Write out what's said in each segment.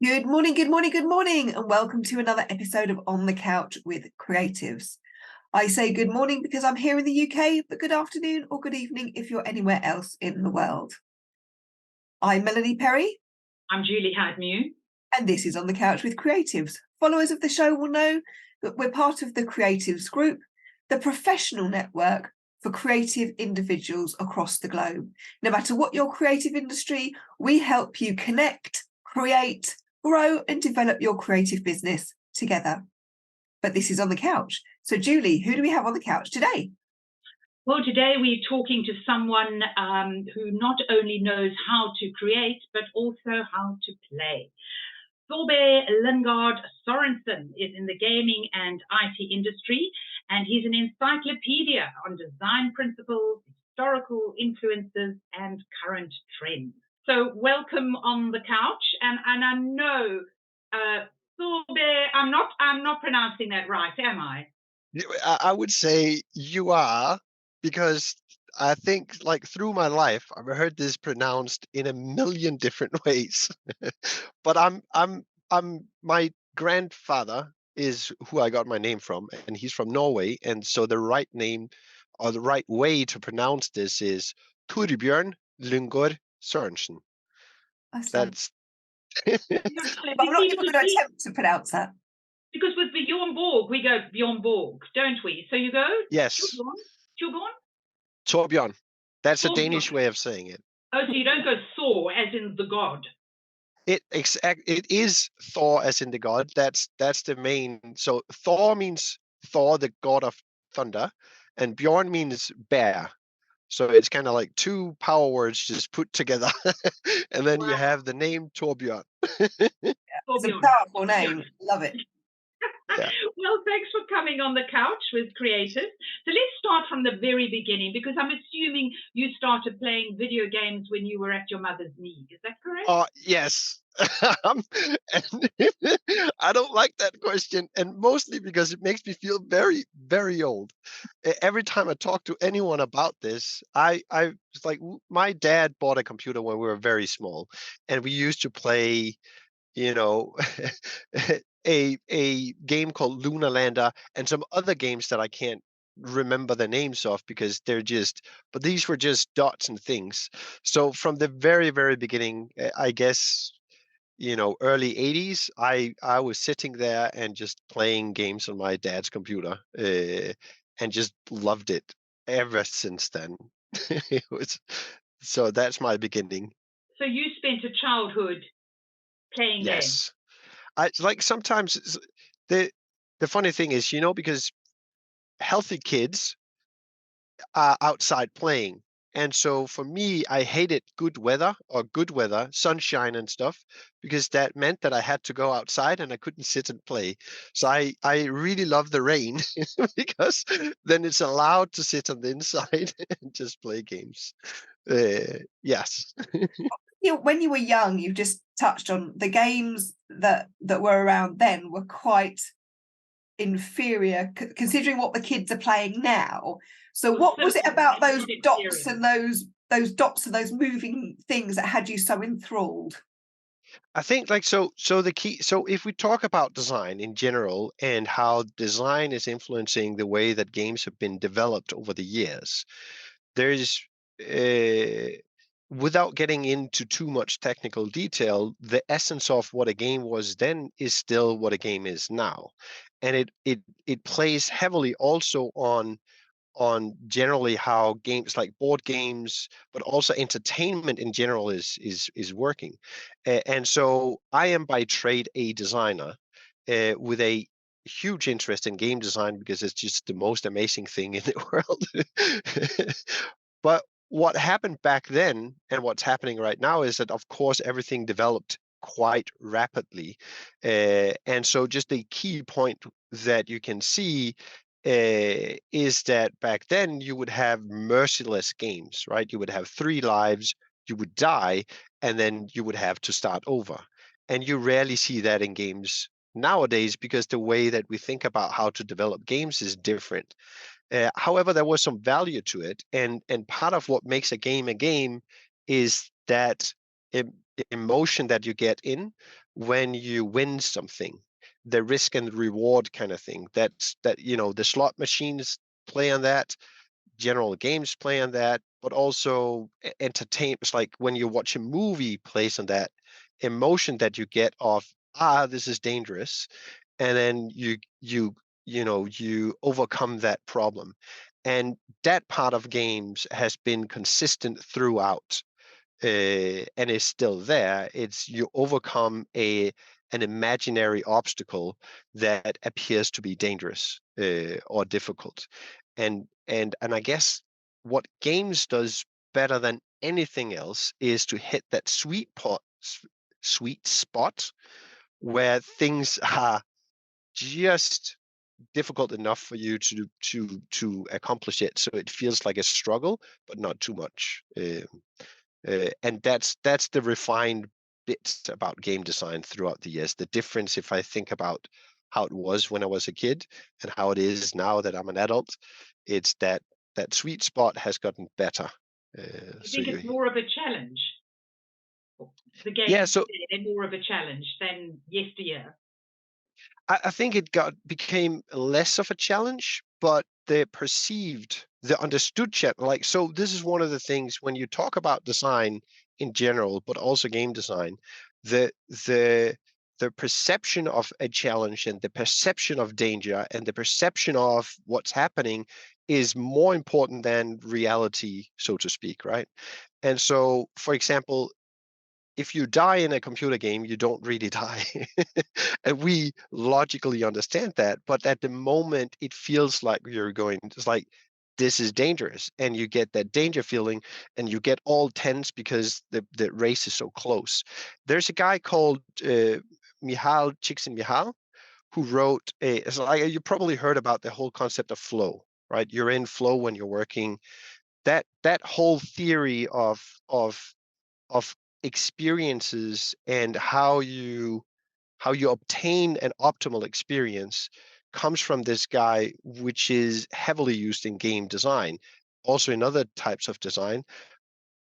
Good morning, good morning, good morning, and welcome to another episode of On the Couch with Creatives. I say good morning because I'm here in the UK, but good afternoon or good evening if you're anywhere else in the world. I'm Melanie Perry. I'm Julie Hadmew. And this is On the Couch with Creatives. Followers of the show will know that we're part of the Creatives Group, the professional network for creative individuals across the globe. No matter what your creative industry, we help you connect, create, grow and develop your creative business together. But this is On the Couch. So Julie, who do we have on the couch today? Well, today we're talking to someone who not only knows how to create, but also how to play. Thorbjørn Lynggaard Sørensen is in the gaming and IT industry, and he's an encyclopedia on design principles, historical influences, and current trends. So welcome on the couch, and I know Thorbjørn, I'm not pronouncing that right, am I? I would say you are, because I think like through my life I've heard this pronounced in a million different ways. But I'm my grandfather is who I got my name from, and he's from Norway, and so the right name or the right way to pronounce this is Thorbjørn Lynggaard Sørensen. That's I'm not even going to attempt to pronounce that. Because with Bjorn Borg, we go Bjorn Borg, don't we? So you go? Yes. Thorbjørn. That's a Danish way of saying it. Oh, so you don't go Thor as in the god? It is Thor as in the god. That's the main. So Thor means Thor, the god of thunder, and Bjorn means bear. So it's kind of like two power words just put together, and then you have the name Thorbjørn. It's a powerful name. Love it. Yeah. Well, thanks for coming on the couch with Creatives. So let's start from the very beginning, because I'm assuming you started playing video games when you were at your mother's knee. Is that correct? Yes. I don't like that question, and mostly because it makes me feel very, very old. Every time I talk to anyone about this, I was like, my dad bought a computer when we were very small, and we used to play, you know, a game called Lunar Lander and some other games that I can't remember the names of because but these were just dots and things. So from the very, very beginning, I guess, early 80s, I was sitting there and just playing games on my dad's computer, and just loved it ever since then. So that's my beginning. So you spent a childhood playing games? Yes. I like sometimes the funny thing is, because healthy kids are outside playing. And so for me, I hated good weather, sunshine and stuff, because that meant that I had to go outside and I couldn't sit and play. So I really love the rain because then it's allowed to sit on the inside and just play games. Yes. When you were young, you just touched on the games that were around then were quite inferior considering what the kids are playing now. So what was it about those dots and those moving things that had you so enthralled? I think so if we talk about design in general and how design is influencing the way that games have been developed over the years, there's without getting into too much technical detail, the essence of what a game was then is still what a game is now. And it plays heavily also on generally how games like board games, but also entertainment in general is working. And so I am by trade a designer, with a huge interest in game design because it's just the most amazing thing in the world. But what happened back then and what's happening right now is that, of course, everything developed quite rapidly. And so just a key point that you can see is that back then you would have merciless games, right? You would have 3 lives, you would die, and then you would have to start over. And you rarely see that in games nowadays because the way that we think about how to develop games is different. However, there was some value to it, and part of what makes a game is that emotion that you get in when you win something, the risk and reward kind of thing. That the slot machines play on that, general games play on that, but also entertainment, like when you watch a movie, plays on that emotion that you get of, this is dangerous, and then you overcome that problem. And that part of games has been consistent throughout, and is still there. It's you overcome an imaginary obstacle that appears to be dangerous, or difficult. And I guess what games does better than anything else is to hit that sweet spot where things are just difficult enough for you to accomplish it, so it feels like a struggle, but not too much. And that's the refined bits about game design throughout the years. The difference, if I think about how it was when I was a kid and how it is now that I'm an adult, it's that sweet spot has gotten better. You So think it's more of a challenge? The game yeah, so is more of a challenge than yesteryear. I think it became less of a challenge, but the understood challenge. Like, so this is one of the things when you talk about design in general, but also game design, the the the perception of a challenge and the perception of danger and the perception of what's happening is more important than reality, so to speak, right? And so, for example, if you die in a computer game, you don't really die. And we logically understand that, but at the moment it feels like it's like, this is dangerous, and you get that danger feeling, and you get all tense because the race is so close. There's a guy called Mihaly Csikszentmihalyi who wrote it's like, you probably heard about the whole concept of flow, right? You're in flow when you're working. That whole theory of experiences and how you obtain an optimal experience comes from this guy, which is heavily used in game design, also in other types of design.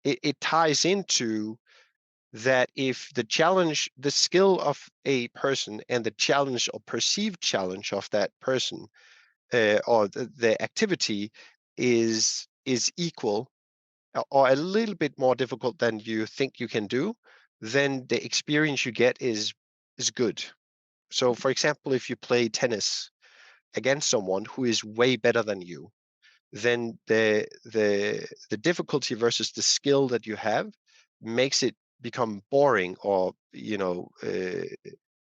It ties into that if the skill of a person and the challenge or perceived challenge of that person, or the activity is equal, or a little bit more difficult than you think you can do, then the experience you get is good. So, for example, if you play tennis against someone who is way better than you, then the difficulty versus the skill that you have makes it become boring, or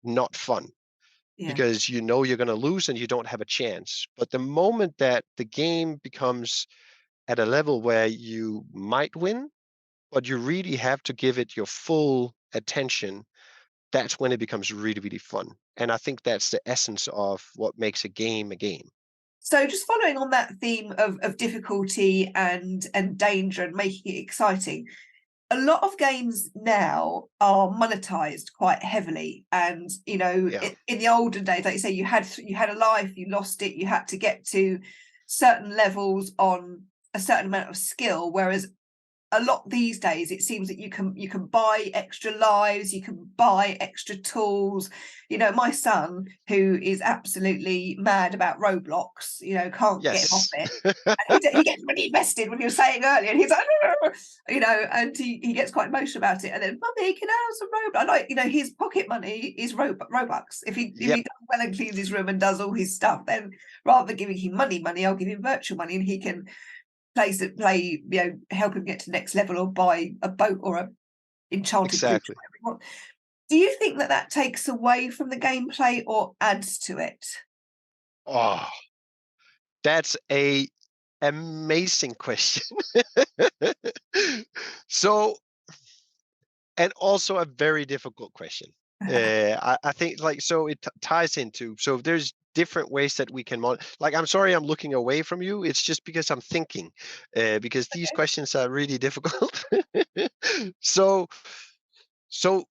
not fun, Yeah. because you're going to lose and you don't have a chance. But the moment that the game becomes at a level where you might win, but you really have to give it your full attention, that's when it becomes really, really fun. And I think that's the essence of what makes a game a game. So just following on that theme of difficulty and danger and making it exciting, a lot of games now are monetized quite heavily. And Yeah. in the olden days, like you say, you had a life, you lost it, you had to get to certain levels on a certain amount of skill, whereas a lot these days it seems that you can buy extra lives, you can buy extra tools. My son, who is absolutely mad about Roblox, can't get him off Yes. it, and he gets really invested when you were saying earlier, and he's like, and he gets quite emotional about it. And then, mummy, can I have some Roblox? Like, his pocket money is Robux. If he Yep. does well and cleans his room and does all his stuff, then rather than giving him money, I'll give him virtual money, and he can help him get to the next level, or buy a boat or a enchanted creature, Exactly. whatever you want. Do you think that takes away from the gameplay or adds to it? Oh, that's a amazing question. So, and also a very difficult question. I think, like, so it ties into, so there's different ways that we can like, I'm sorry I'm looking away from you, it's just because I'm thinking, because these Okay. questions are really difficult. so so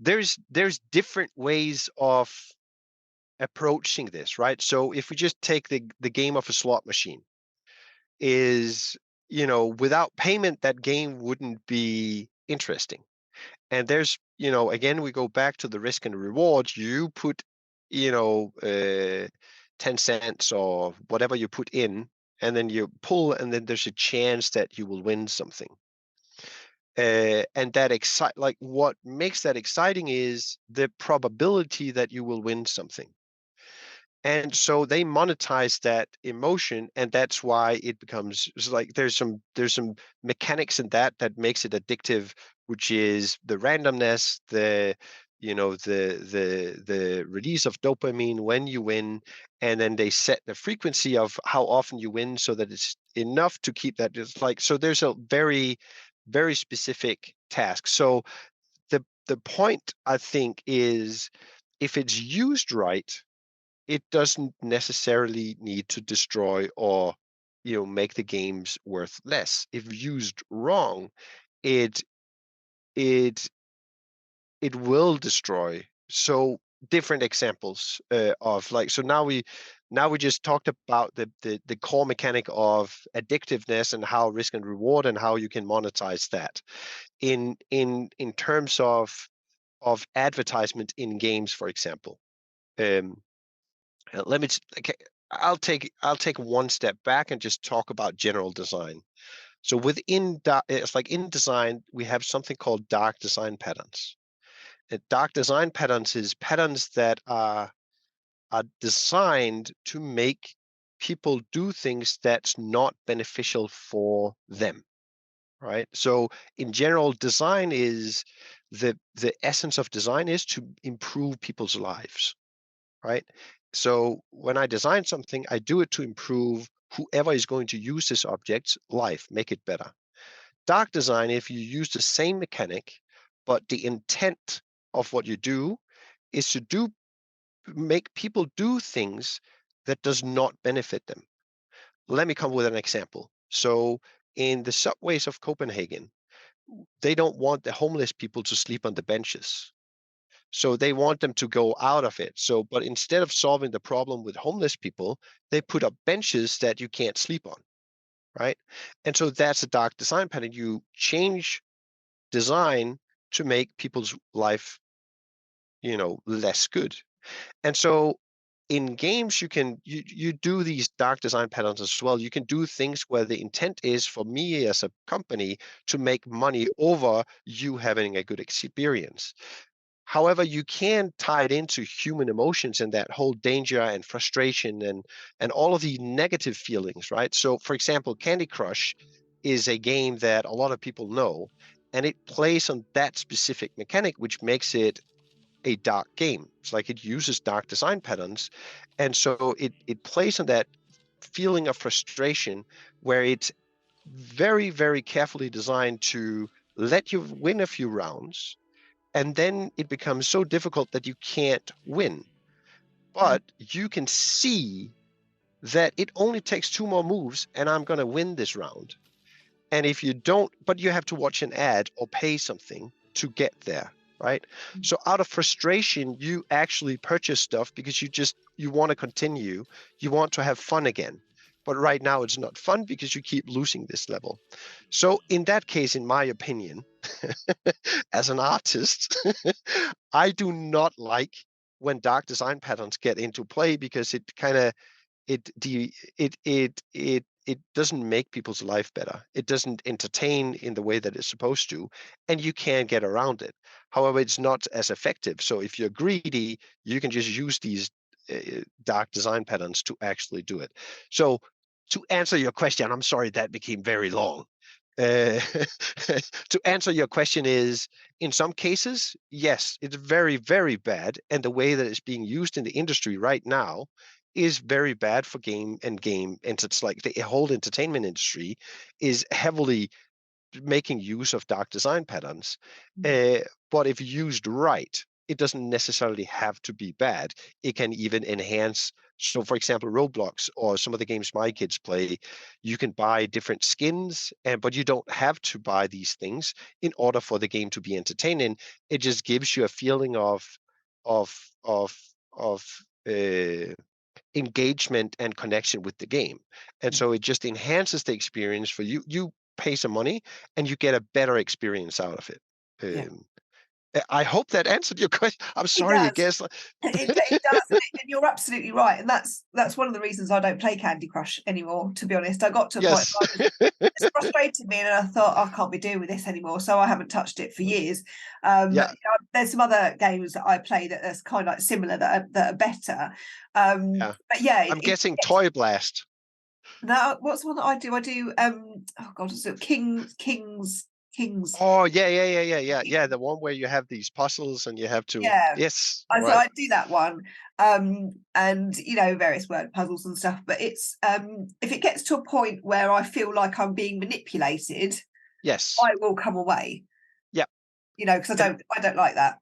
there's different ways of approaching this, right? So if we just take the game of a slot machine, is without payment that game wouldn't be interesting. And there's, again, we go back to the risk and rewards. You put, 10 cents or whatever you put in, and then you pull, and then there's a chance that you will win something. And that like what makes that exciting is the probability that you will win something. And so they monetize that emotion, and that's why it becomes, it's like there's some mechanics in that makes it addictive, which is the randomness, the the release of dopamine when you win, and then they set the frequency of how often you win so that it's enough to keep that. It's like, so there's a very, very specific task. So the point, I think, is if it's used right, it doesn't necessarily need to destroy or make the games worth less. If used wrong, it it it will destroy. So different examples of, like, so now we just talked about the core mechanic of addictiveness and how risk and reward and how you can monetize that in terms of advertisement in games, for example. Let me. Okay, I'll take one step back and just talk about general design. So it's like in design, we have something called dark design patterns. And dark design patterns is patterns that are designed to make people do things that's not beneficial for them, right? So in general, design is the essence of design is to improve people's lives, right? So when I design something, I do it to improve whoever is going to use this object's life, make it better. Dark design, if you use the same mechanic, but the intent of what you do is to make people do things that does not benefit them. Let me come with an example. So in the subways of Copenhagen, they don't want the homeless people to sleep on the benches. So they want them to go out of it. So, but instead of solving the problem with homeless people, they put up benches that you can't sleep on, right? And so that's a dark design pattern. You change design to make people's life, less good. And so in games, you do these dark design patterns as well. You can do things where the intent is for me as a company to make money over you having a good experience. However, you can tie it into human emotions and that whole danger and frustration and all of the negative feelings, right? So, for example, Candy Crush is a game that a lot of people know, and it plays on that specific mechanic, which makes it a dark game. It's like it uses dark design patterns, and so it plays on that feeling of frustration where it's very, very carefully designed to let you win a few rounds, and then it becomes so difficult that you can't win. But you can see that it only takes 2 more moves and I'm going to win this round. And if you don't, but you have to watch an ad or pay something to get there, right? So out of frustration, you actually purchase stuff because you want to continue, you want to have fun again. But right now it's not fun because you keep losing this level. So in that case, in my opinion, as an artist, I do not like when dark design patterns get into play because it kind of it doesn't make people's life better. It doesn't entertain in the way that it's supposed to, and you can get around it. However, it's not as effective. So if you're greedy, you can just use these dark design patterns to actually do it. So to answer your question, I'm sorry that became very long. To answer your question is, in some cases, yes, it's very, very bad. And the way that it's being used in the industry right now is very bad for game. And it's like the whole entertainment industry is heavily making use of dark design patterns. But if used right, it doesn't necessarily have to be bad. It can even enhance. So, for example, Roblox or some of the games my kids play, you can buy different skins, but you don't have to buy these things in order for the game to be entertaining. It just gives you a feeling of of of of engagement and connection with the game, and so it just enhances the experience for you. You pay some money and you get a better experience out of it. Yeah. I hope that answered your question. I'm It sorry, I does. guess. It does, and you're absolutely right. And that's one of the reasons I don't play Candy Crush anymore, to be honest. I got to a point Yes. where it's frustrated me and I thought, I can't be doing with this anymore. So I haven't touched it for years. Yeah, There's some other games that I play that's kind of like similar that are better. yeah. But yeah, I'm guessing Toy Blast. no, what's the one that I do? I do oh god, is it Kings? Oh, yeah. The one where you have these puzzles and you have to, Yeah. yes, So right. I do that one, and various word puzzles and stuff. But it's if it gets to a point where I feel like I'm being manipulated, Yes. I will come away. Yeah. Because I don't like that.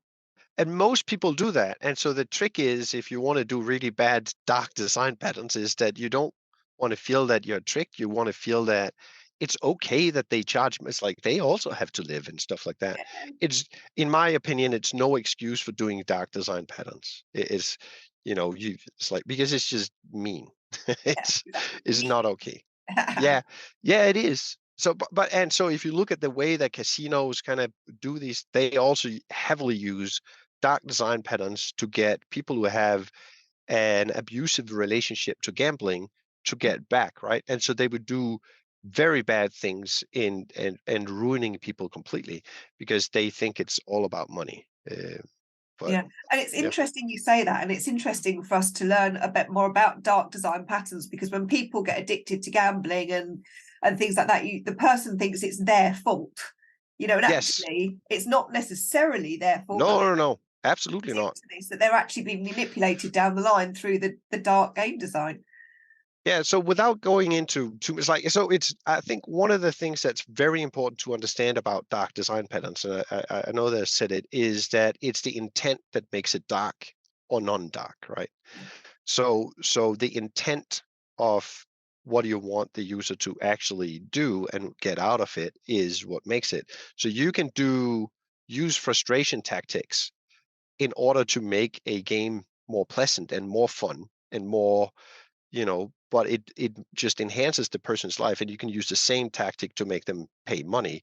And most people do that. And so the trick is, if you want to do really bad dark design patterns, is that you don't want to feel that you're tricked. You want to feel that it's okay that they charge. It's like they also have to live and stuff like that. It's, in my opinion, it's no excuse for doing dark design patterns. It's, it's like, because it's just mean. it's Exactly. not okay. Yeah, it is. So, and so if you look at the way that casinos kind of do these, they also heavily use dark design patterns to get people who have an abusive relationship to gambling to get back, right? And so they would do very bad things and ruining people completely because they think it's all about money. But Yeah, and it's yeah, interesting you say that, and it's interesting for us to learn a bit more about dark design patterns, because when people get addicted to gambling and things like that, the person thinks it's their fault, and yes, actually it's not necessarily their fault that no, absolutely they're not. into this, that they're actually being manipulated down the line through the dark game design. Yeah, so without going into too much, it's I think one of the things that's very important to understand about dark design patterns, and I know that I said it, is that it's the intent that makes it dark or non-dark, right? So the intent of what you want the user to actually do and get out of it is what makes it. So you can use frustration tactics in order to make a game more pleasant and more fun and more, but it just enhances the person's life, and you can use the same tactic to make them pay money,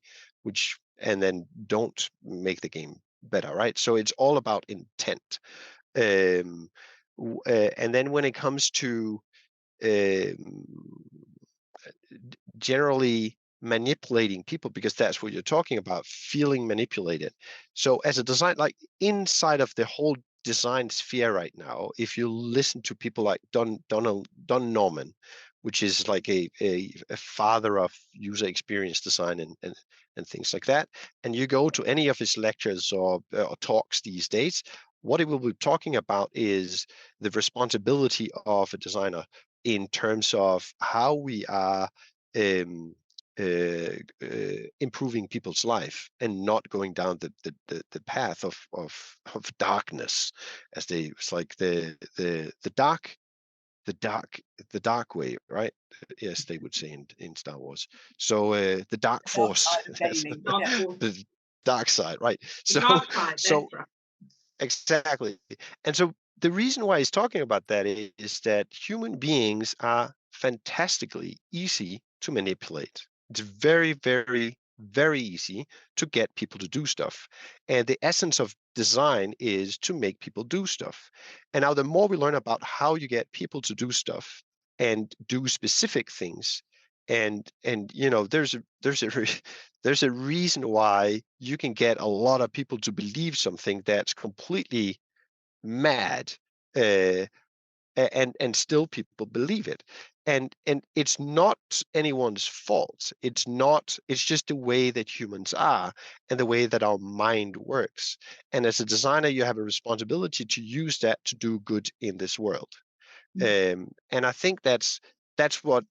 and then don't make the game better, right? So it's all about intent. um and then when it comes to um generally manipulating people, because that's what you're talking about, feeling manipulated. So as a design, like inside of the whole design sphere right now, if you listen to people like Don Norman, which is like a father of user experience design and things like that, and you go to any of his lectures or talks these days, what he will be talking about is the responsibility of a designer in terms of how we are um, improving people's life and not going down the path of darkness, as it's like the dark way, right? Yes, they would say in Star Wars. So the dark The dark force, side of gaming. Dark Yeah. force, the dark side, right? the So dark side, that's so right. exactly. And so the reason why he's talking about that is that human beings are fantastically easy to manipulate. It's very, very, very easy to get people to do stuff. And the essence of design is to make people do stuff. And now the more we learn about how you get people to do stuff and do specific things, and there's a reason why you can get a lot of people to believe something that's completely mad, uh, and still people believe it. And it's not anyone's fault. It's just the way that humans are and the way that our mind works. And as a designer, you have a responsibility to use that to do good in this world. And I think that's what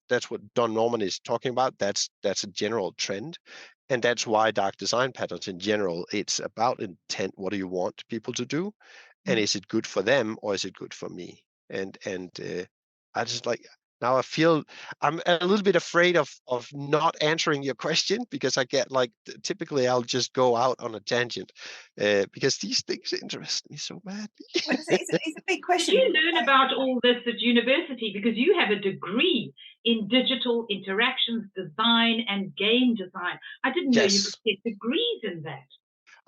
Don Norman is talking about. That's a general trend, and that's why dark design patterns in general, it's about intent. What do you want people to do, and is it good for them or is it good for me? And I just like, now I feel I'm a little bit afraid of not answering your question, because I get like, typically I'll just go out on a tangent, because these things interest me so badly. But it's a big Did question. you learn about all this at university? Because you have a degree in digital interactions design and game design. I didn't know you could Yes. get degrees in that.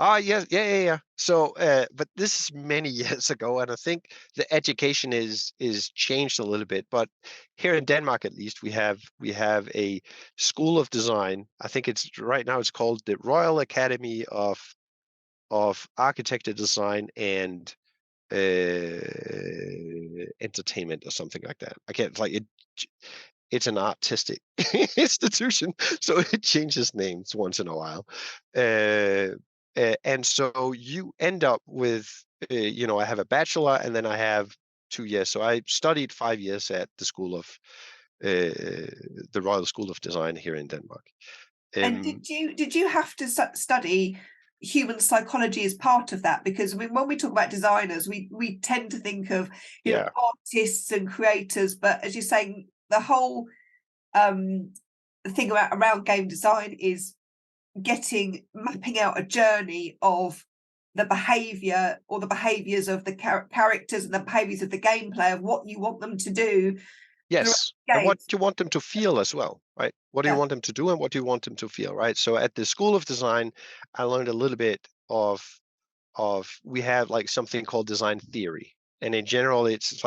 Ah, yes, yeah. So, but this is many years ago, and I think the education is changed a little bit. But here in Denmark, at least, we have a school of design. I think it's right now it's called the Royal Academy of Architecture Design and entertainment or something like that. I can't like it. It's an artistic institution, so it changes names once in a while. Uh, and so you end up with, I have a bachelor and then I have 2 years. So I studied 5 years at the the Royal School of Design here in Denmark. And Um, did you have to study human psychology as part of that? Because when we talk about designers, we tend to think of yeah, artists and creators, but as you're saying, the whole thing around game design is mapping out a journey of the behavior or the behaviors of the characters and the behaviors of the gameplay of what you want them to do throughout yes. the And game. what you want them to feel as well, right? What do you Yeah. want them to do and what do you want them to feel, right? So at the School of Design, I learned a little bit of we have like something called design theory, and in general it's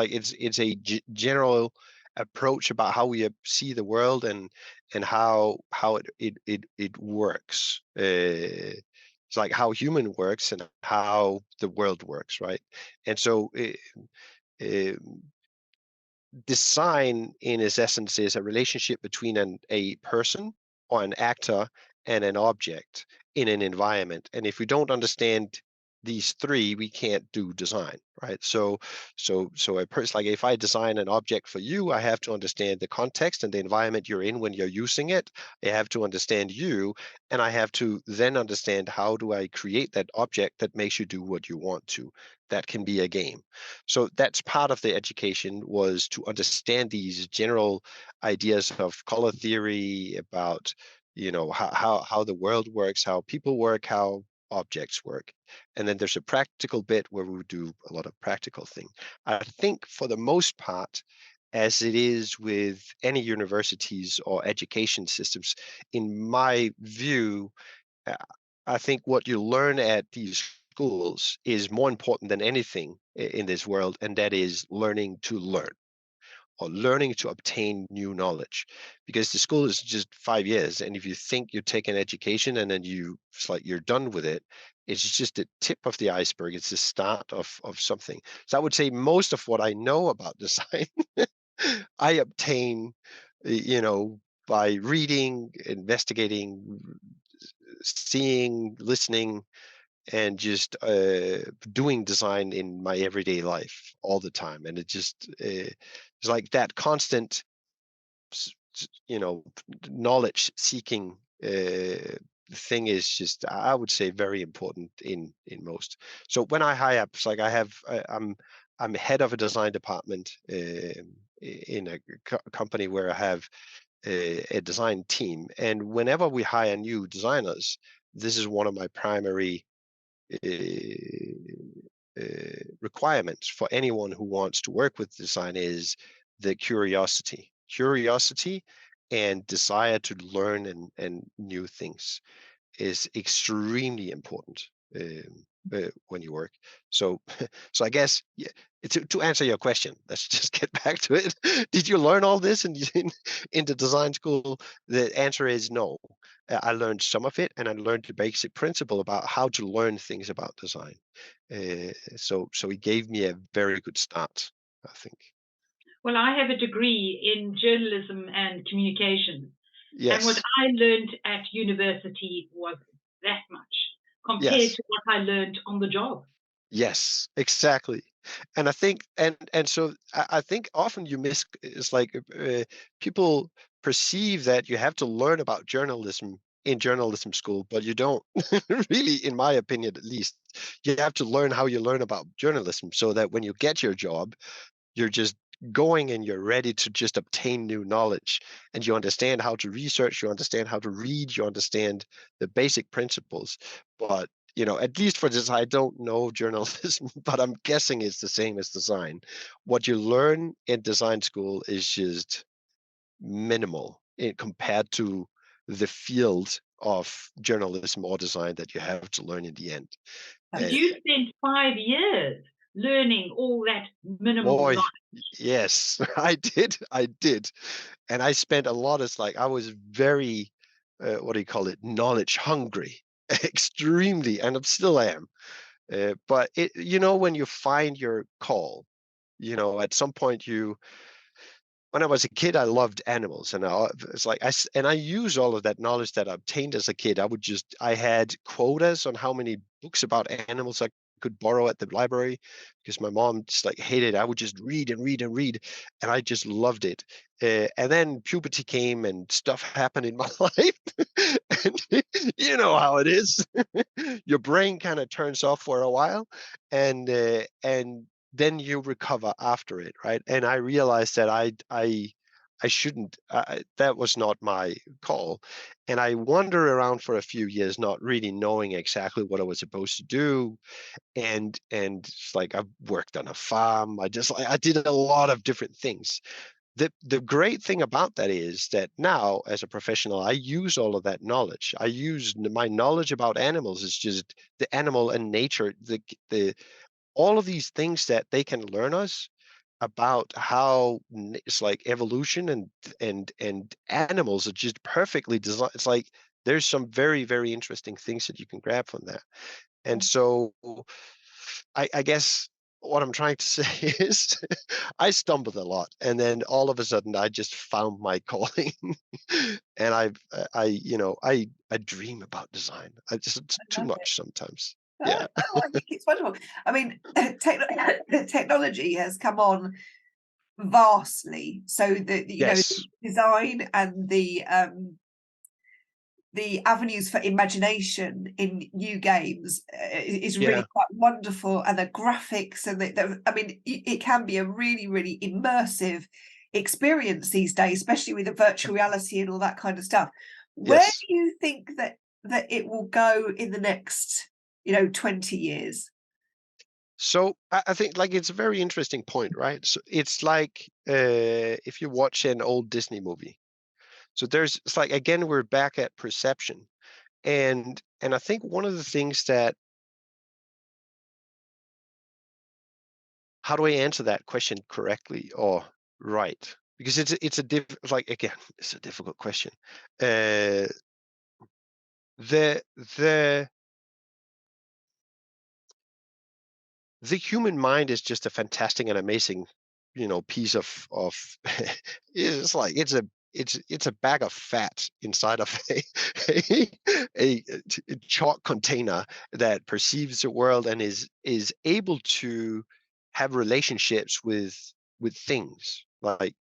a general approach about how we see the world and how it works. It's like how human works and how the world works, right? And so uh, design in its essence is a relationship between a person or an actor and an object in an environment. And if we don't understand these three, we can't do design, right? So a person, like if I design an object for you, I have to understand the context and the environment you're in when you're using it. I have to understand you, and I have to then understand how do I create that object that makes you do what you want to. That can be a game. So that's part of the education, was to understand these general ideas of color theory, about how the world works, how people work, how objects work. And then there's a practical bit where we do a lot of practical thing. I think for the most part, as it is with any universities or education systems, in my view, uh, I think what you learn at these schools is more important than anything in this world, and that is learning to learn, or learning to obtain new knowledge. Because the school is just 5 years, and if you think you take an education and then it's like you're done with it, it's just the tip of the iceberg. It's the start of something. So I would say most of what I know about design I obtain, by reading, investigating, seeing, listening, and just doing design in my everyday life all the time. And it just it's like that constant, knowledge seeking thing is just, I would say, very important in most. So when I hire up, it's like I'm head of a design department in a company where I have a design team, and whenever we hire new designers, this is one of my primary requirements for anyone who wants to work with design, is the curiosity and desire to learn and new things is extremely important when you work. So, so I guess, yeah, to answer your question, let's just get back to it. Did you learn all this in the design school? The answer is no. I learned some of it, and I learned the basic principle about how to learn things about design. So it gave me a very good start, I think. Well, I have a degree in journalism and communication, and what Yes. I learned at university was that much compared Yes. to what I learned on the job. Yes, exactly. And I think, and so I think often it's like people perceive that you have to learn about journalism in journalism school, but you don't. Really, in my opinion, at least. You have to learn how you learn about journalism, so that when you get your job, you're just going and you're ready to just obtain new knowledge, and you understand how to research, you understand how to read, you understand the basic principles. But at least for this, I don't know journalism, but I'm guessing it's the same as design. What you learn in design school is just minimal compared to the field of journalism or design that you have to learn in the end. But you spent 5 years learning all that minimal Boy, knowledge. yes, I did. And I spent a lot of, like, I was very, what do you call it, knowledge hungry, extremely, and I still am. But when you find your call, at some point when I was a kid, I loved animals, and it's like I use all of that knowledge that I obtained as a kid. I had quotas on how many books about animals I could borrow at the library because my mom just like hated it. I would just read and read and read, and I just loved it. And then puberty came and stuff happened in my life, and you know how it is. Your brain kind of turns off for a while, and then you recover after it, right? And I realized that I shouldn't. That was not my call, and I wandered around for a few years, not really knowing exactly what I was supposed to do. And it's like I worked on a farm. I did a lot of different things. The great thing about that is that now, as a professional, I use all of that knowledge. I use my knowledge about animals is just the animal and nature, the all of these things that they can learn us about how it's like evolution and animals are just perfectly designed. It's like there's some very, very interesting things that you can grab from that. And so I guess what I'm trying to say is I stumbled a lot, and then all of a sudden I just found my calling. And I dream about design. It's I too love it. much sometimes. Oh, Yeah. no, I think it's wonderful. I mean, technology has come on vastly, so the Yes. design and the avenues for imagination in new games is Yeah. really quite wonderful, and the graphics and I mean, it can be a really, really immersive experience these days, especially with the virtual reality and all that kind of stuff. Where Yes. do you think that it will go in the next 20 years? So I think like it's a very interesting point, right? So it's like if you watch an old Disney movie. So it's like again we're back at perception, and I think one of the things that how do I answer that question correctly or right? Because like again it's a difficult question. Uh, the the the human mind is just a fantastic and amazing, piece of it's like it's a bag of fat inside of a, a chalk container that perceives the world and is able to have relationships with things like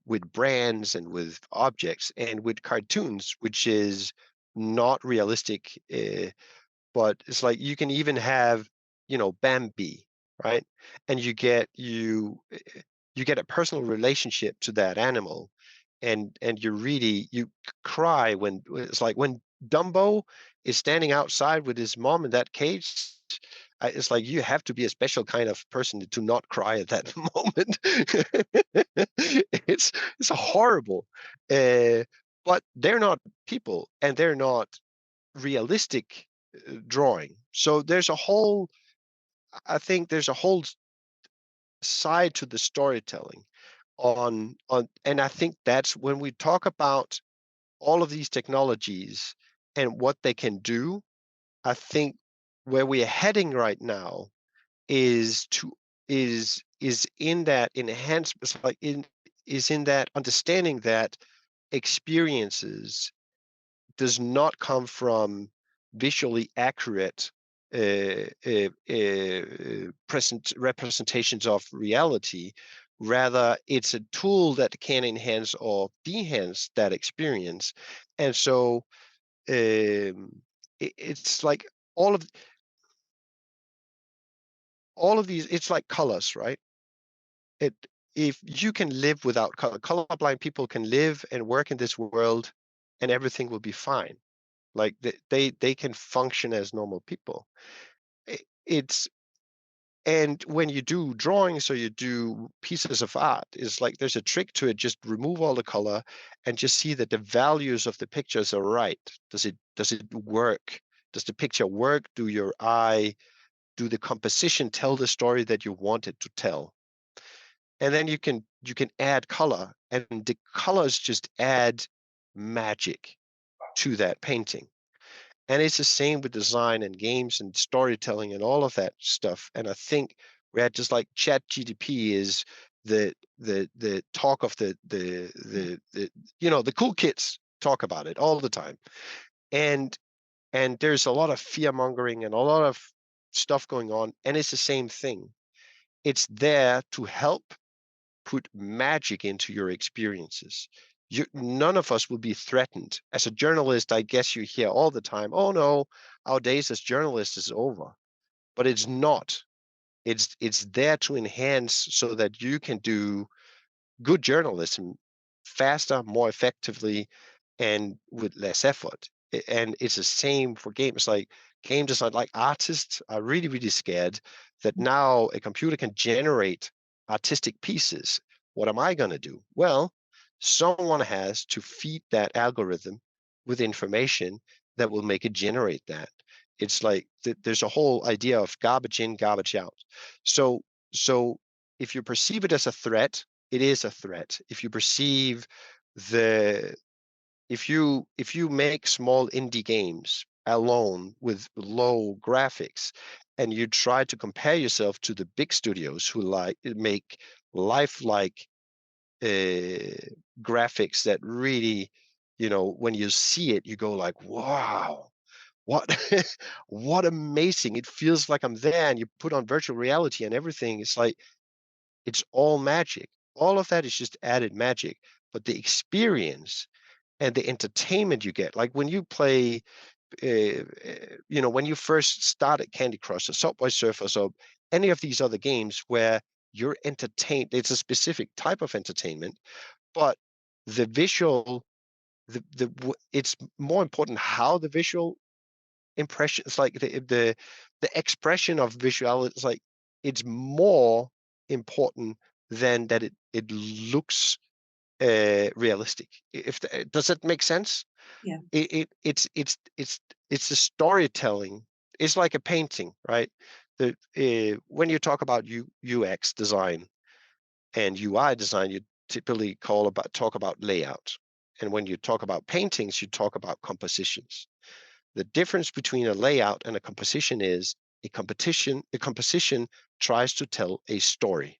with brands and with objects and with cartoons, which is not realistic. But it's like you can even have, Bambi, right? And you get a personal relationship to that animal, and you cry when it's like when Dumbo is standing outside with his mom in that cage. It's like you have to be a special kind of person to not cry at that moment. It's a horrible, uh, but they're not people, and they're not realistic drawing. So I think there's a whole side to the storytelling and I think that's when we talk about all of these technologies and what they can do. I think where we are heading right now is to is in that enhancement, is in that understanding that experiences does not come from visually accurate present representations of reality. Rather, it's a tool that can enhance or enhance that experience. And so it's like all of all of these. It's like colors, right? It If you can live without color, colorblind people can live and work in this world, and everything will be fine. Like they can function as normal people. It's And when you do drawings or you do pieces of art, it's like there's a trick to it. Just remove all the color and just see that the values of the pictures are right. Does it work? Does the picture work? Do your eye, do the composition tell the story that you want it to tell? And then you can add color, and the colors just add magic to that painting. And it's the same with design and games and storytelling and all of that stuff. And I think we're at just like ChatGPT is the talk of the the cool kids talk about it all the time. And there's a lot of fear mongering and a lot of stuff going on. And it's the same thing. It's there to help put magic into your experiences. None of us will be threatened. As a journalist, I guess you hear all the time, oh no, our days as journalists is over. But it's not. It's there to enhance so that you can do good journalism faster, more effectively, and with less effort. And it's the same for games. Like game design, like artists are really, really scared that now a computer can generate artistic pieces. What am I going to do? Well, someone has to feed that algorithm with information that will make it generate that. It's like there's a whole idea of garbage in, garbage out. So if you perceive it as a threat, it is a threat. If you perceive if you make small indie games alone with low graphics, and you try to compare yourself to the big studios who make lifelike graphics that really, when you see it, you go like, wow, what what amazing. It feels like I'm there, and you put on virtual reality and everything. It's like it's all magic. All of that is just added magic, but the experience and the entertainment you get, like when you play, when you first started Candy Crush or Subway Surfers or any of these other games where you're entertained, it's a specific type of entertainment, but the visual, it's more important how the visual impression, it's like the expression of visual, it's like it's more important than that it looks realistic. Does that make sense? Yeah. It's the storytelling. It's like a painting, right? When you talk about UX design and UI design, you typically talk about layout. And when you talk about paintings, you talk about compositions. The difference between a layout and a composition is a composition tries to tell a story.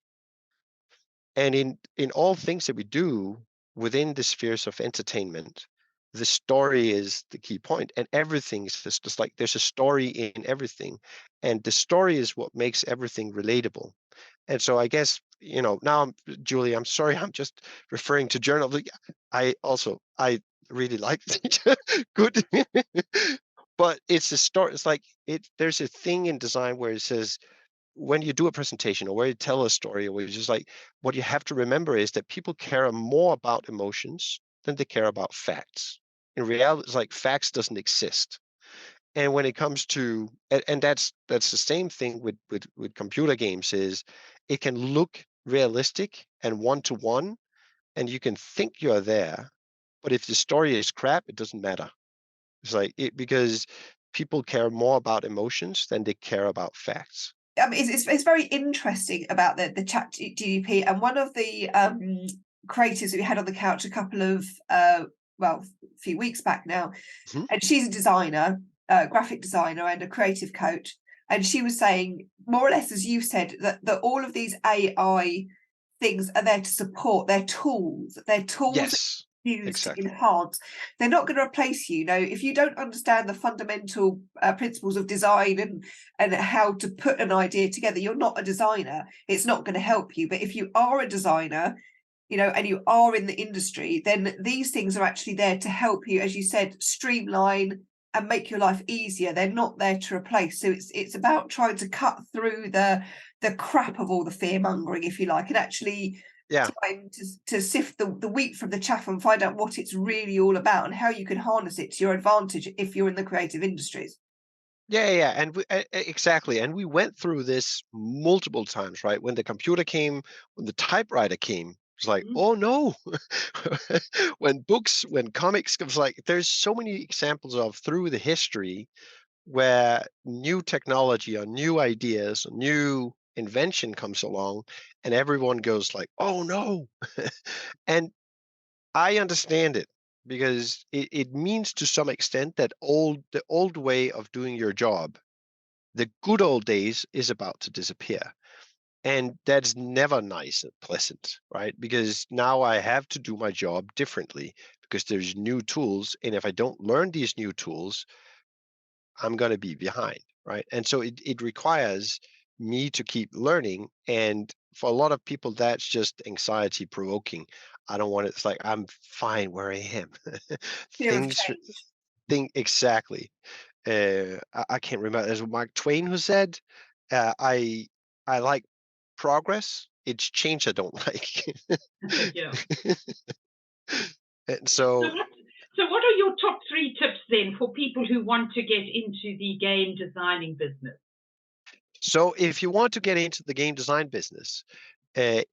And in all things that we do within the spheres of entertainment, the story is the key point, and everything is just like there's a story in everything, and the story is what makes everything relatable. And so I guess, now, Julie, I'm sorry, I'm just referring to journal. I really like good, but it's a story. It's like there's a thing in design where it says, when you do a presentation or where you tell a story, or where you're just like, what you have to remember is that people care more about emotions than they care about facts. In reality, it's like facts doesn't exist. And when it comes to, and that's the same thing with computer games, is it can look realistic and one-to-one, and you can think you're there, but if the story is crap, it doesn't matter. It's like because people care more about emotions than they care about facts. I mean, it's very interesting about the ChatGPT, and one of the creators that we had on the couch a couple of a few weeks back now, and she's a designer, graphic designer, and a creative coach, and she was saying more or less as you said that all of these AI things are there to support. They're tools. Yes. Used exactly. to enhance. They're not going to replace you. If you don't understand the fundamental principles of design and how to put an idea together, you're not a designer. It's not going to help you. But if you are a designer, and you are in the industry, then these things are actually there to help you, as you said, streamline and make your life easier. They're not there to replace. So it's about trying to cut through the crap of all the fear mongering, if you like, and actually trying to sift the wheat from the chaff and find out what it's really all about and how you can harness it to your advantage if you're in the creative industries. Yeah, and exactly, and we went through this multiple times, right? When the computer came, when the typewriter came, it's like, Mm. oh no. When comics, it was like, there's so many examples of through the history where new technology or new ideas or new invention comes along, and everyone goes like, oh no. And I understand it because it means to some extent that the old way of doing your job, the good old days, is about to disappear. And that's never nice and pleasant, right? Because now I have to do my job differently because there's new tools. And if I don't learn these new tools, I'm going to be behind, right? And so it requires me to keep learning. And for a lot of people, that's just anxiety provoking. I don't want it. It's like, I'm fine where I am. Fear of Things, change. exactly. I can't remember. There's Mark Twain who said, I like progress. It's change I don't like. Yeah. And So so, what, so what are your top 3 tips then for people who want to get into the game designing business? if you want to get into the game design business, I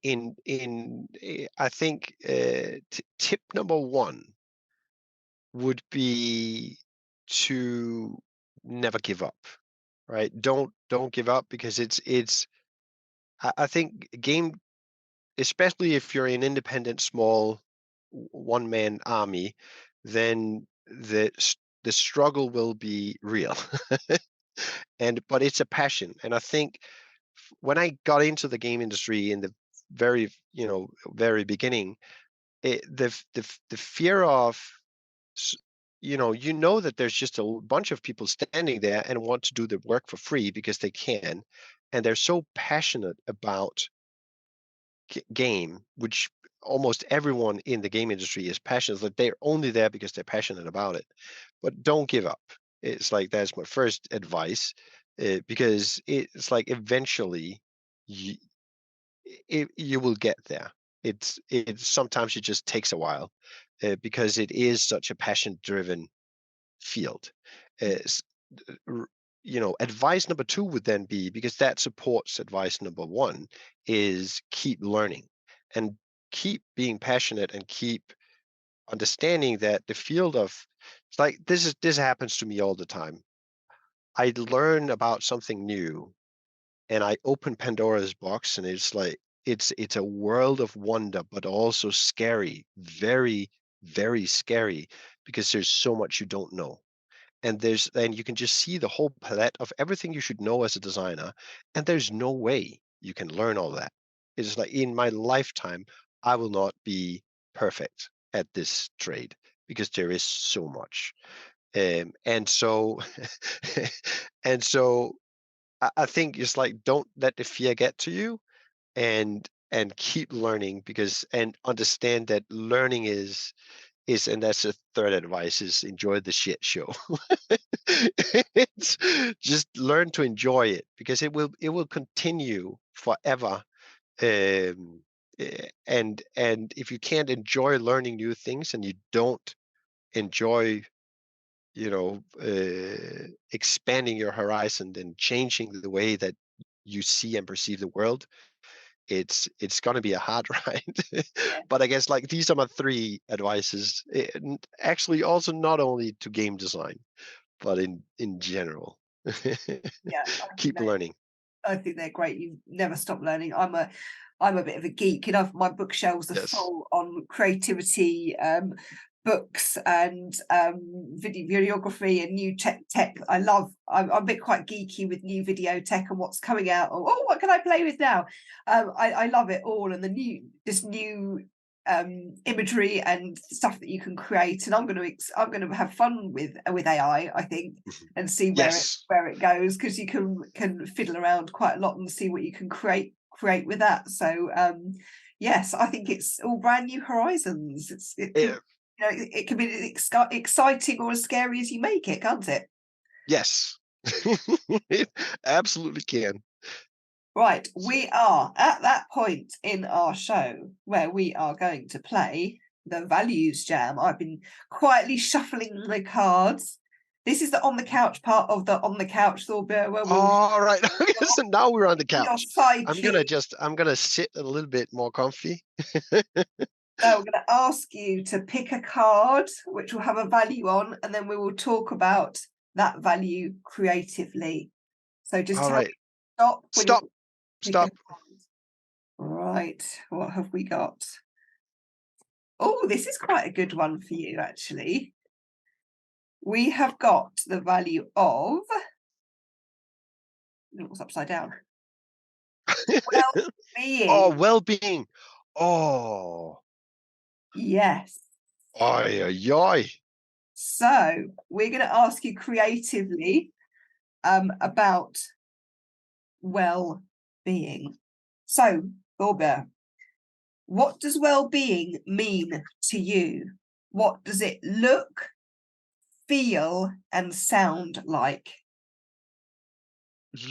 think tip number one would be to never give up. Right? Don't give up because I think game, especially if you're an independent small one man army, then the struggle will be real. But it's a passion, and I think when I got into the game industry in the very very beginning, the fear of s- that there's just a bunch of people standing there and want to do the work for free because they can, and they're so passionate about game, which almost everyone in the game industry is passionate, that they're only there because they're passionate about it. But don't give up. It's like that's my first advice, because it's like eventually you, you will get there. It sometimes it just takes a while, because it is such a passion driven field. S- r- Advice number two would then be, because that supports advice number one, is keep learning and keep being passionate and keep understanding that the field of, it's like this happens to me all the time. I learn about something new and I open Pandora's box, and it's like it's a world of wonder, but also scary, very, very scary, because there's so much you don't know. And you can just see the whole palette of everything you should know as a designer, and there's no way you can learn all that. It's like, in my lifetime I will not be perfect at this trade because there is so much. And so and so I think it's like, don't let the fear get to you, and keep learning, because and understand that learning is and that's the third advice, is enjoy the shit show. It's just learn to enjoy it, because it will continue forever. And if you can't enjoy learning new things, and you don't enjoy expanding your horizon and changing the way that you see and perceive the world, it's going to be a hard ride. Yeah, But I guess, like, these are my three advices, actually, also not only to game design, but in general. yeah. Keep learning. I think they're great. You never stop learning. I'm a bit of a geek. My bookshelves are Yes. full on creativity books and videography and new tech. I'm a bit quite geeky with new video tech and what's coming out. Oh, what can I play with now? I love it all, and this new imagery and stuff that you can create. And I'm going to have fun with AI, I think, Mhm. and see Yes. where it goes, because you can fiddle around quite a lot and see what you can create with that. So yes, I think it's all brand new horizons. It can, Eh, it can be as exciting or as scary as you make it, can't it? yes. It absolutely can. Right, So, we are at that point in our show where we are going to play the values jam. I've been quietly shuffling the cards, This is the on the couch part of the on the couch, Thorbjørn, where we'll All right. So now we're on the your couch. psyche. I'm gonna sit a little bit more comfy. So we're going to ask you to pick a card which will have a value on, and then we will talk about that value creatively. So just All tell right. me stop. When Stop. you pick Stop. a card. Right. What have we got? Oh, this is quite a good one for you, actually. We have got the value of. It was upside down. Well-being. Oh, well-being. Oh. Yes. Oi, oi, oi. So we're going to ask you creatively about well-being. So, Thorbjørn, what does well-being mean to you? What does it look, feel, and sound like?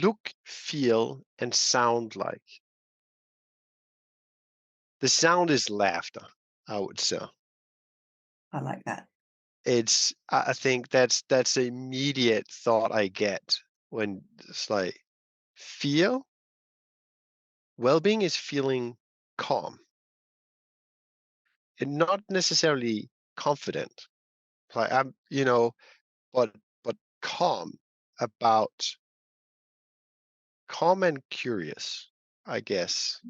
Look, feel, and sound like. The sound is laughter, I would say. I like that. I think that's the immediate thought I get when it's like feel. Well-being is feeling calm and not necessarily confident. Like I'm, but calm about calm and curious, I guess.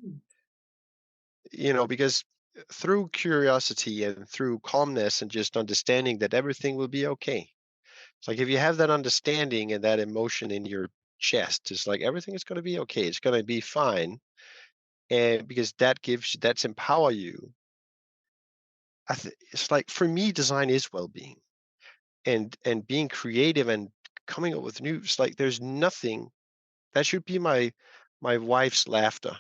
Because through curiosity and through calmness and just understanding that everything will be okay. It's like if you have that understanding and that emotion in your chest, it's like everything is going to be okay. It's going to be fine. And because that's empower you. It's like for me, design is well-being and being creative and coming up with new. It's like there's nothing that should be my wife's laughter.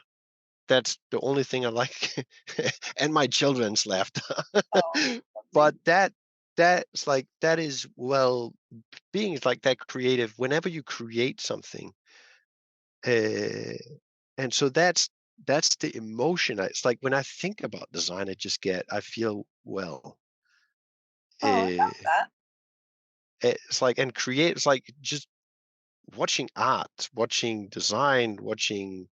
That's the only thing I like, and my children's laughter. Oh, But that's like that is well-being is like that creative. Whenever you create something, uh, and so that's the emotion. It's like when I think about design, I feel well. oh, I Uh, love that. it's like and create. It's like just watching art, watching design, watching.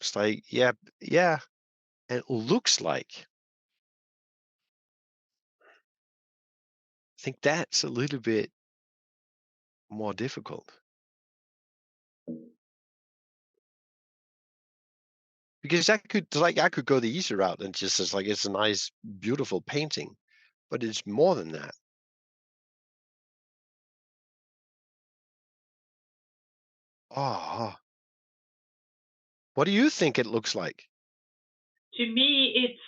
It's like yeah, and it looks like. I think that's a little bit more difficult because I could go the easy route and just it's like it's a nice, beautiful painting, but it's more than that. Oh, what do you think it looks like? To me, it's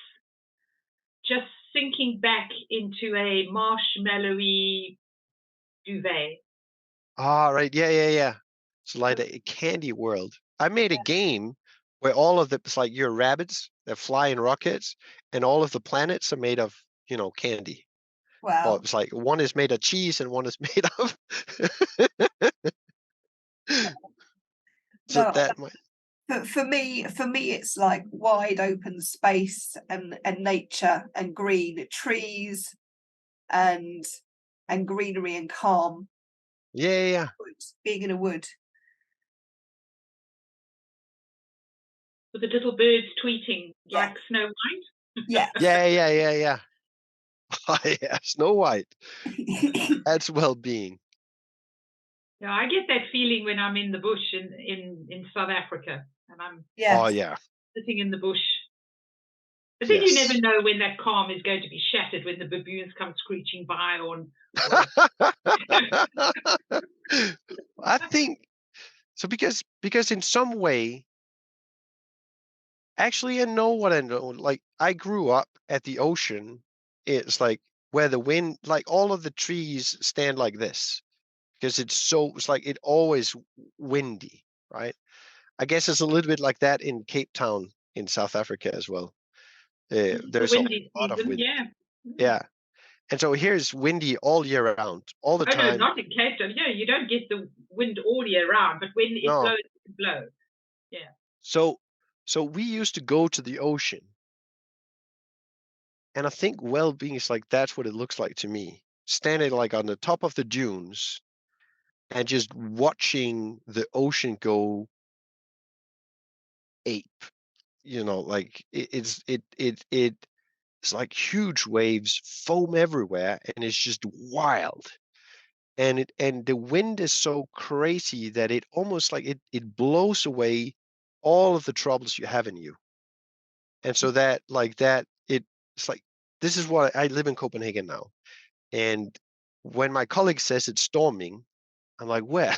just sinking back into a marshmallowy duvet. Ah, right. Yeah. It's like a candy world. I made a game where all of it's like your rabbits that fly in rockets, and all of the planets are made of, candy. Or Wow. it's like one is made of cheese and one is made of. So No, that might. but for me, it's like wide open space and nature and green trees and greenery and calm. Yeah. Being in a wood. With the little birds tweeting Yeah. like Snow White. Yeah. Yeah. Oh, yeah, Snow White. That's well-being. Yeah, I get that feeling when I'm in the bush in South Africa and I'm Yeah. Oh, yeah. sitting in the bush. But then you never Yes. know when that calm is going to be shattered when the baboons come screeching by or I think so because in some way, actually, I know what I know. Like I grew up at the ocean. It's like where the wind, like all of the trees stand like this because it's like it always windy, right? I guess it's a little bit like that in Cape Town in South Africa as well. the There's a windy lot of season. wind. Yeah. Yeah. And so here's windy all year round, all the Oh no, time. not in Cape Town. Yeah, you don't get the wind all year round, but when it No. blows, it blows. Yeah. So we used to go to the ocean. And I think well-being is like that's what it looks like to me. standing like on the top of the dunes and just watching the ocean go ape. Like it's like huge waves, foam everywhere, and it's just wild. And the wind is so crazy that it almost like it blows away all of the troubles you have in you. And so it's like, this is what I live in Copenhagen now. And when my colleague says it's storming, I'm like, where?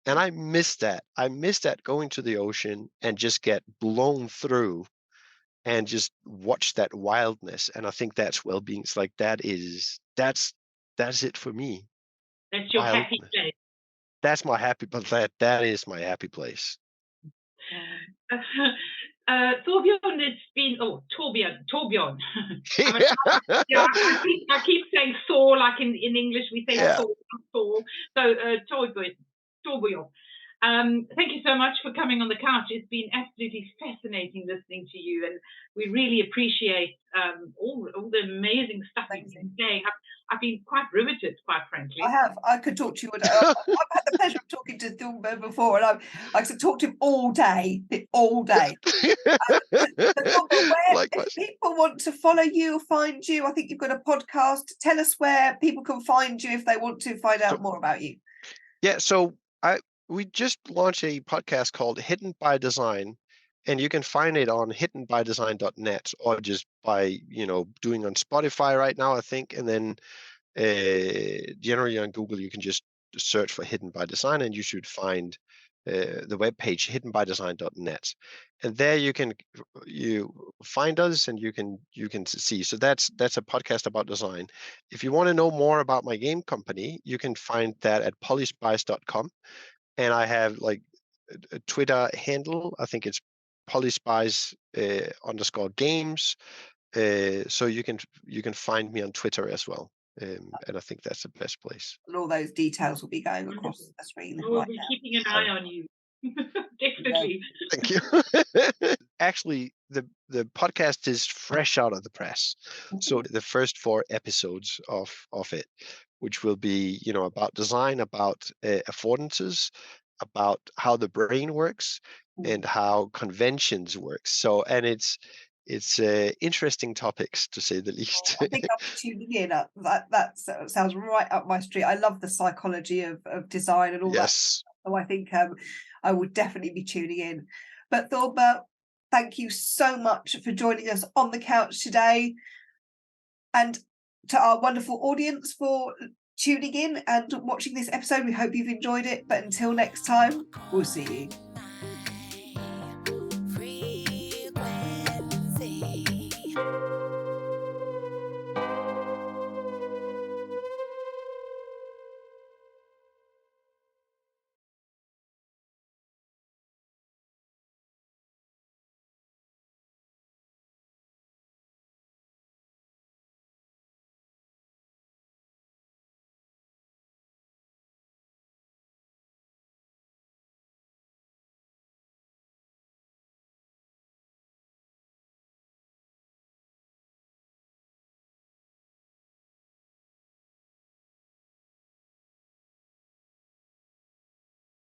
And I miss that. I miss that, going to the ocean and just get blown through and just watch that wildness. And I think that's well-being. It's like that's it for me. That's your happy place. That's my happy, but that is my happy place. Thorbjørn, it's been Thorbjørn. I keep saying Thor, like in English we say Thor. So Thorbjørn. Thank you so much for coming on the couch. It's been absolutely fascinating listening to you, and we really appreciate all the amazing stuff you've been saying. I've been quite riveted, quite frankly. I have. I could talk to you. I've had the pleasure of talking to Thorbjørn before, and I could talk to him all day. If people want to follow you or find you, I think you've got a podcast. Tell us where people can find you if they want to find out more about you. Yeah, so we just launched a podcast called Hidden by Design, and you can find it on hiddenbydesign.net, or just by doing on Spotify right now, I think, and then generally on Google you can just search for Hidden by Design, and you should find the webpage hiddenbydesign.net, and there you find us, and you can see. So that's a podcast about design. If you want to know more about my game company, you can find that at polyspice.com, and I have like a Twitter handle. I think it's polyspice _games. So you can find me on Twitter as well. And I think that's the best place. And all those details will be going across the screen. We'll be keeping an eye on you. Definitely. Thank you. Actually, the podcast is fresh out of the press. So the first 4 episodes of it, which will be about design, about affordances, about how the brain works, and how conventions work. So, and it's interesting topics, to say the least. I think I'll be tuning in. That sounds right up my street. I love the psychology of design and all that. So I think I would definitely be tuning in. But Thorbjørn, thank you so much for joining us on the couch today, and to our wonderful audience for tuning in and watching this episode. We hope you've enjoyed it. But until next time, we'll see you.